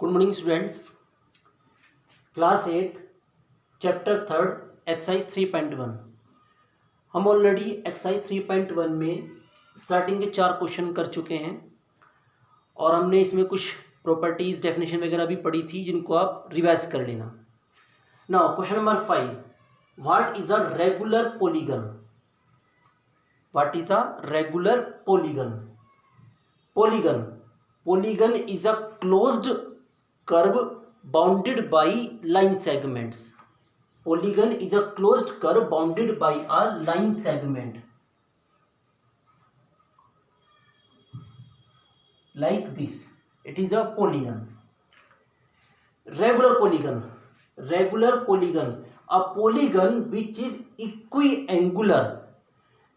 Good morning students. Class 8 chapter 3 exercise 3.1 हम already exercise 3.1 में starting के 4 क्वेश्चन कर चुके हैं और हमने इसमें कुछ प्रॉपर्टीज डेफिनेशन वगैरह भी पढ़ी थी जिनको आप रिवाइज कर लेना। Now question number 5, what is a regular polygon? What is a regular polygon? Polygon is a closed curve bounded by line segments. Polygon is a closed curve bounded by a line segment. Like this, it is a polygon. Regular polygon. A polygon which is equiangular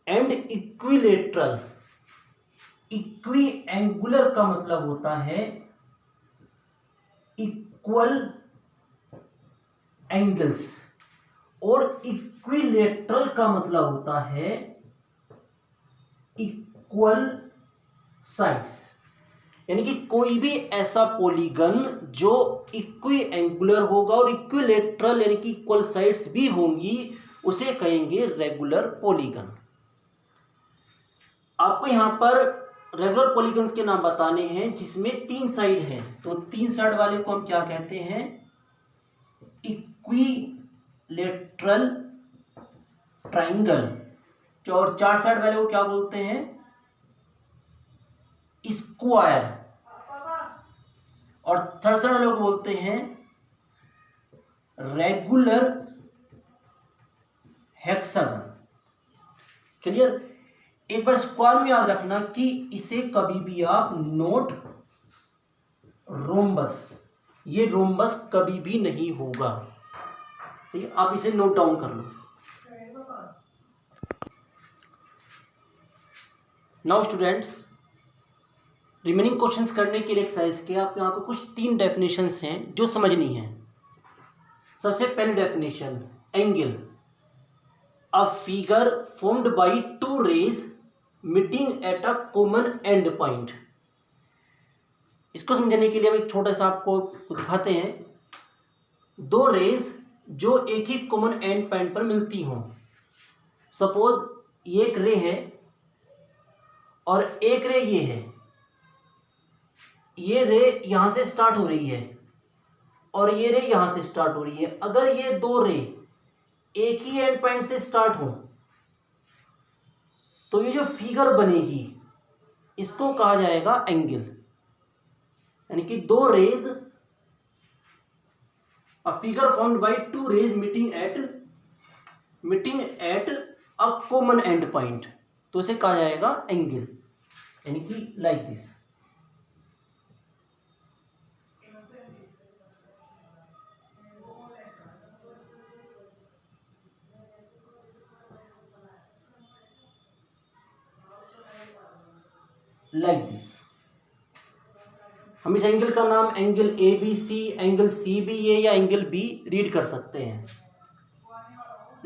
and equilateral. इक्विएंगुलर का मतलब होता है equal angles और equilateral का मतलब होता है equal sides. यानी कि कोई भी ऐसा पॉलीगन जो इक्विएंगुलर होगा और इक्विलेटरल यानी कि इक्वल साइड्स भी होंगी उसे कहेंगे रेगुलर पॉलीगन। आपको यहां पर रेगुलर पॉलीगन्स के नाम बताने हैं जिसमें 3 साइड हैं। तो 3 साइड वाले को हम क्या कहते हैं? Equilateral triangle. और 4 साइड वाले को क्या बोलते हैं? स्क्वायर। और थर्ड साइड वाले को बोलते हैं रेगुलर हेक्सागन। क्लियर? एक बार स्क्वायर में याद रखना कि इसे कभी भी आप नोट रोम्बस, ये रोम्बस कभी भी नहीं होगा। ठीक है, आप इसे नोट डाउन कर लो। नाउ स्टूडेंट्स, रिमेनिंग क्वेश्चंस करने के लिए एक्सरसाइज के आपको यहां पर कुछ 3 डेफिनेशंस हैं जो समझनी है। सबसे पहली definition, angle, a figure formed by 2 rays meeting at a common end point. इसको समझने के लिए हम एक छोटा सा आपको दिखाते हैं। 2 रेज जो एक ही कॉमन एंड पॉइंट पर मिलती हों। सपोज ये एक रे है और एक रे ये है। ये रे यहां से स्टार्ट हो रही है और ये रे यहां से स्टार्ट हो रही है। अगर ये 2 रे एक ही एंड पॉइंट से स्टार्ट हो तो ये जो फिगर बनेगी इसको कहा जाएगा एंगल। यानी कि 2 rays, a figure formed by 2 rays meeting at a common end point, तो इसे कहा जाएगा एंगल। यानी कि लाइक दिस। Like this. हम इस एंगल का नाम एंगल ABC, एंगल CBA या एंगल B रीड कर सकते हैं।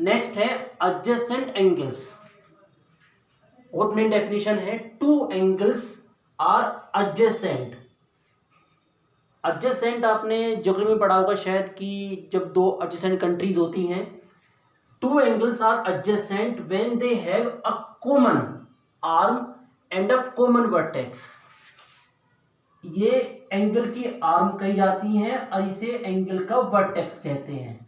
नेक्स्ट है एडजेसेंट एंगल्स। और मेन डेफिनेशन है 2 एंगल्स आर एडजेसेंट। एडजेसेंट आपने ज्योग्राफी में पढ़ा होगा शायद कि जब 2 एडजेसेंट कंट्रीज होती हैं, 2 angles are adjacent when they have a common arm and a common vertex. ये एंगल की आर्म कही जाती है और इसे एंगल का वर्टेक्स कहते हैं।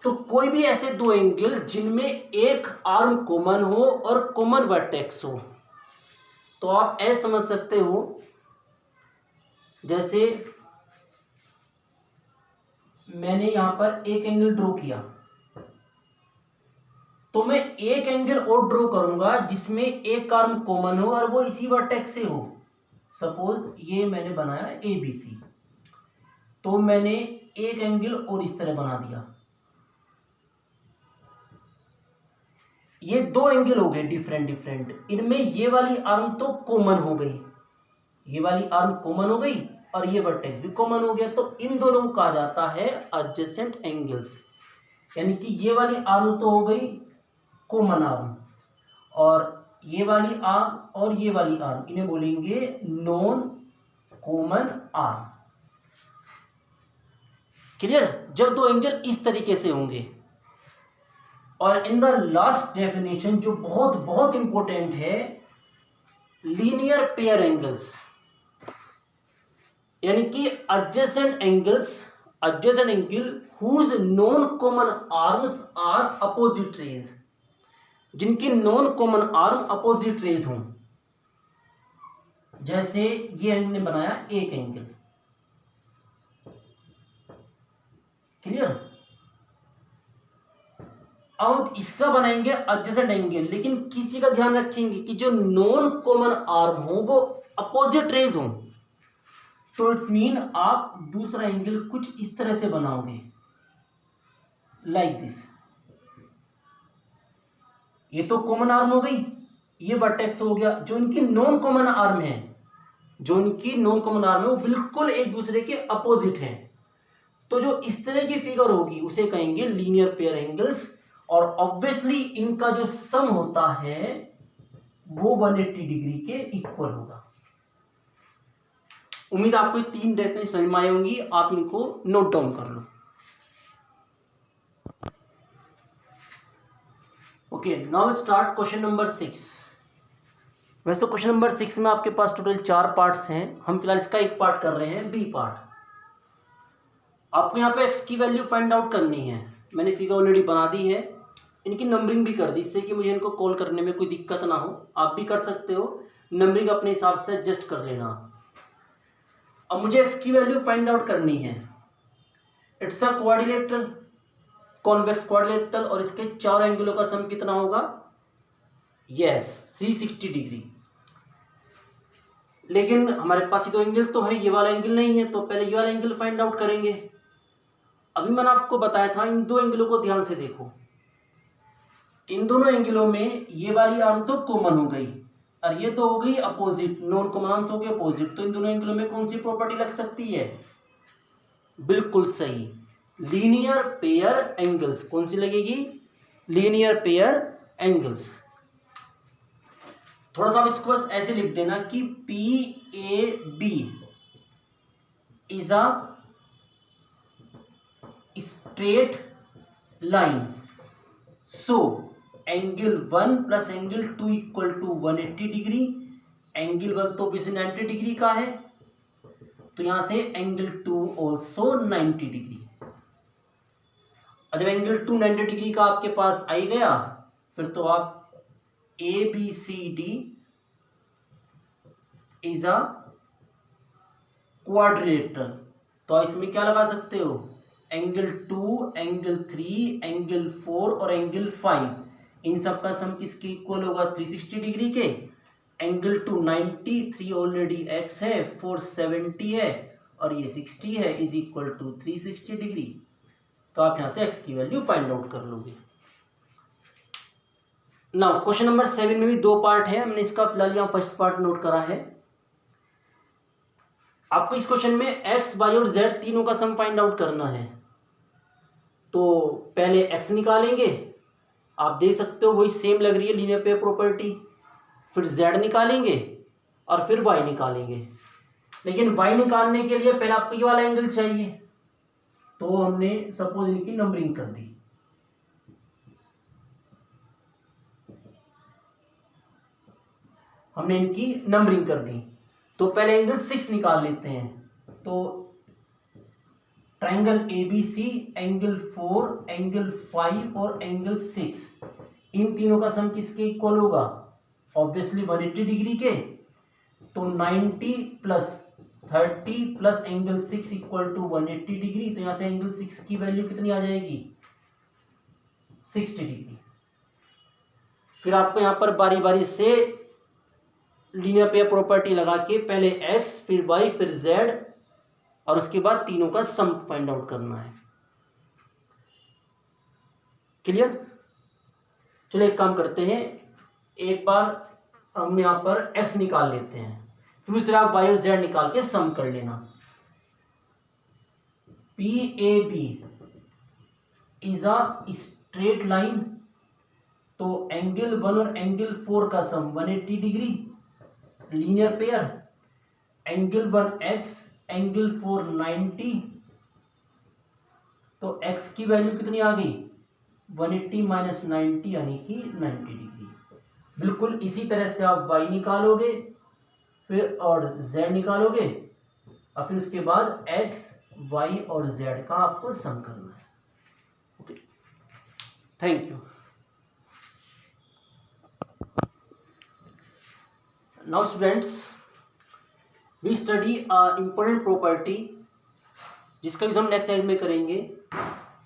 तो कोई भी ऐसे 2 एंगल जिनमें एक आर्म कॉमन हो और कॉमन वर्टेक्स हो, तो आप ऐसे समझ सकते हो जैसे मैंने यहां पर एक एंगल ड्रॉ किया तो मैं एक एंगल और ड्रॉ करूंगा जिसमें एक आर्म कॉमन हो और वो इसी वर्टेक्स से हो। सपोज ये मैंने बनाया ABC, तो मैंने एक एंगल और इस तरह बना दिया। ये 2 एंगल हो गए डिफरेंट। इनमें ये वाली आर्म तो कॉमन हो गई, ये वाली आर्म कॉमन हो गई और ये वर्टेक्स भी कॉमन हो गया। तो इन दोनों को कहा जाता है एडजेसेंट एंगल्स। यानी कि ये वाली आर्म तो हो गई कॉमन आर्म और ये वाली आर्म और ये वाली आर्म, इन्हें बोलेंगे नॉन कॉमन आर्म। क्लियर? जब दो एंगल इस तरीके से होंगे। और इन द लास्ट डेफिनेशन जो बहुत बहुत इंपॉर्टेंट है, लीनियर पेयर एंगल्स, यानी कि adjacent angle whose non common arms are opposite rays, जिनकी non common arm opposite raise हों। जैसे ये हमने बनाया एक एंगल, क्लियर? अब इसका बनाएंगे एडजेसेंट एंगल, लेकिन किस चीज का ध्यान रखेंगे कि जो नॉन कॉमन आर्म हो वो अपोजिट रेज हो। तो इट्स मीन आप दूसरा एंगल कुछ इस तरह से बनाओगे, लाइक दिस। ये तो कॉमन आर्म हो गई, ये वर्टेक्स हो गया। जो इनकी नॉन कॉमन आर्म है, वो बिल्कुल एक दूसरे के अपोजिट है। तो जो इस तरह की फिगर होगी उसे कहेंगे लीनियर पेयर एंगल्स। और ऑब्वियसली इनका जो सम होता है वो 180 डिग्री के इक्वल होगा। उम्मीद आपको ये तीन डेफिनेशन समझ में आई होंगी, आप इनको नोट डाउन कर लो। Okay, now start question number 6। वैसे तो क्वेश्चन नंबर 6 में आपके पास टोटल 4 पार्ट्स हैं, हम फिलहाल इसका एक पार्ट कर रहे हैं, बी पार्ट। आपको यहाँ पे x की वैल्यू फाइंड आउट करनी है। मैंने फिगर ऑलरेडी बना दी है, इनकी नंबरिंग भी कर दी, इससे कि मुझे इनको कॉल करने में कोई दिक्कत ना हो। आप भी कर सकते हो, नंबरिंग अपने हिसाब से एडजस्ट कर लेना। अब मुझे x की वैल्यू फाइंड आउट करनी है। It's a quadrilateral, convex quadrilateral, और इसके 4 एंगलों का सम कितना होगा? Yes, 360 degree. लेकिन हमारे पास ये दो एंगल तो है, ये वाला एंगल नहीं है, तो पहले ये वाला एंगल फाइंड आउट करेंगे। अभी मैंने आपको बताया था, इन दो एंगलों को ध्यान से देखो। इन दोनों एंगलों में ये वाली आर्म तो कॉमन हो गई और ये तो हो गई अपोजिट, नॉन कॉमन आर्म्स हो गए अपोजिट। तो इन दोनों एंगलों में कौन सी प्रॉपर्टी लग सकती है? बिल्कुल सही, लीनियर पेयर एंगल्स। कौन सी लगेगी? Linear pair angles. थोड़ा सा आप इसको बस ऐसे लिख देना कि PAB is a straight line, so angle 1 plus angle 2 equal to 180 degree. Angle 1 तो 90 डिग्री का है, तो यहां से एंगल 2 ऑल्सो 90 डिग्री। और जब एंगल 2 90 डिग्री का आपके पास आ गया, फिर तो आप ABCD इज अ क्वाड्रिलेटरल। तो इसमें क्या लगा सकते हो? एंगल 2, एंगल 3, एंगल 4 और एंगल 5, इन सब का सम किसके इक्वल होगा? 360 डिग्री के। एंगल 2 90, 3 ऑलरेडी x है, 4 70 है और ये 60 है, इज इक्वल टू 360 डिग्री। तो आप यहां से x की वैल्यू फाइंड आउट कर लोगे। नाउ क्वेश्चन नंबर 7 में भी 2 पार्ट है, हमने इसका फिलहाल यहाँ फर्स्ट पार्ट नोट करा है। आपको इस क्वेश्चन में x, y और z तीनों का सम फाइंड आउट करना है। तो पहले x निकालेंगे, आप देख सकते हो वही सेम लग रही है लीनियर पेयर प्रॉपर्टी। फिर z निकालेंगे और फिर y निकालेंगे। लेकिन y निकालने के लिए पहले आपको ये वाला एंगल चाहिए, तो हमने सपोज इनकी नंबरिंग कर दी। हमने इनकी नंबरिंग कर दी, तो पहले एंगल 6 निकाल लेते हैं। तो ट्रायंगल ABC, एंगल 4, एंगल 5 और एंगल 6, इन तीनों का सम किसके इक्वल होगा? ऑब्वियसली 180 डिग्री के। तो 90 plus 30 plus angle 6 equal to 180 degree. तो यहां से एंगल 6 की वैल्यू कितनी आ जाएगी? 60 डिग्री। फिर आपको यहां पर बारी बारी से लीनियर पेयर प्रॉपर्टी लगा के पहले x, फिर y, फिर z और उसके बाद तीनों का सम फाइंड आउट करना है। क्लियर? चलो एक काम करते हैं, एक बार हम यहां पर x निकाल लेते हैं, फिर उस तरह आप y और z निकाल के सम कर लेना। PAB is a straight line, तो एंगल 1 और एंगल 4 का सम 180 degree, linear pair. Angle 1 x, angle 4 90, तो x की वैल्यू कितनी आ गई 180 माइनस 90 यानी कि 90 डिग्री। बिल्कुल इसी तरह से आप y निकालोगे फिर और z निकालोगे और फिर उसके बाद x, y और z का आपको सम करना है। Okay, thank you. Now students, we study important property जिसका यूज हम नेक्स्ट एक्सरसाइज में करेंगे।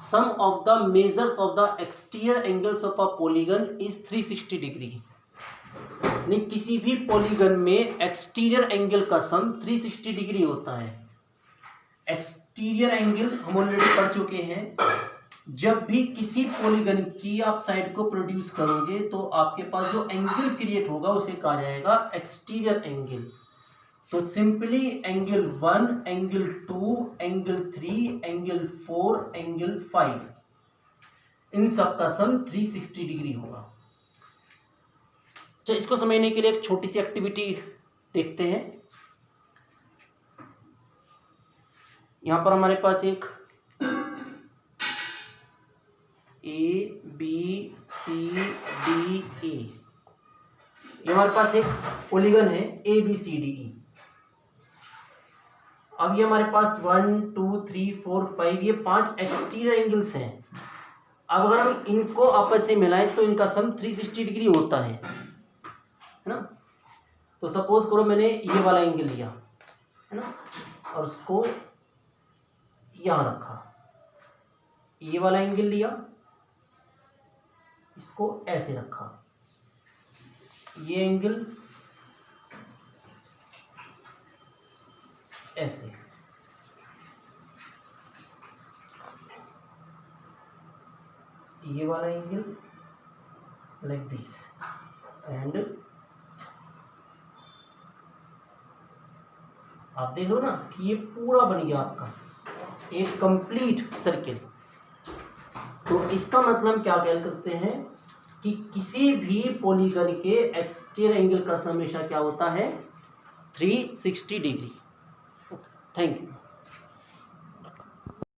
Sum of the measures of the exterior angles of a polygon is 360 degree. यानी किसी भी पॉलीगन में एक्सटीरियर एंगल का सम 360 डिग्री होता है। एक्सटीरियर एंगल हम ऑलरेडी पढ़ चुके हैं। जब भी किसी पॉलीगन की आप साइड को प्रोड्यूस करोगे तो आपके पास जो एंगल क्रिएट होगा उसे कहा जाएगा एक्सटीरियर एंगल। तो simply angle 1, angle 2, angle 3, angle 4, angle 5, इन सब का सम 360 डिग्री होगा। तो इसको समझने के लिए एक छोटी सी एक्टिविटी देखते हैं। यहां पर हमारे पास एक A B C D A, ये हमारे पास एक पॉलीगन है A B C D E. अब ये हमारे पास 1 2 3 4 5 ये 5 एक्सटीरियर एंगल्स हैं। अब अगर हम इनको आपस में मिलाएं तो इनका सम 360 डिग्री होता है ना। तो सपोज करो मैंने ये वाला एंगल लिया है ना और उसको यहां रखा, ये वाला एंगल लिया, इसको ऐसे रखा, ये एंगल ऐसे, ये वाला एंगल लाइक दिस एंड आप देख लो ना कि ये पूरा बन गया आपका एक कंप्लीट सर्किल। तो इसका मतलब क्या कह सकते हैं कि किसी भी पॉलीगन के एक्सटीरियर एंगल का सम हमेशा क्या होता है 360 डिग्री। Thank you.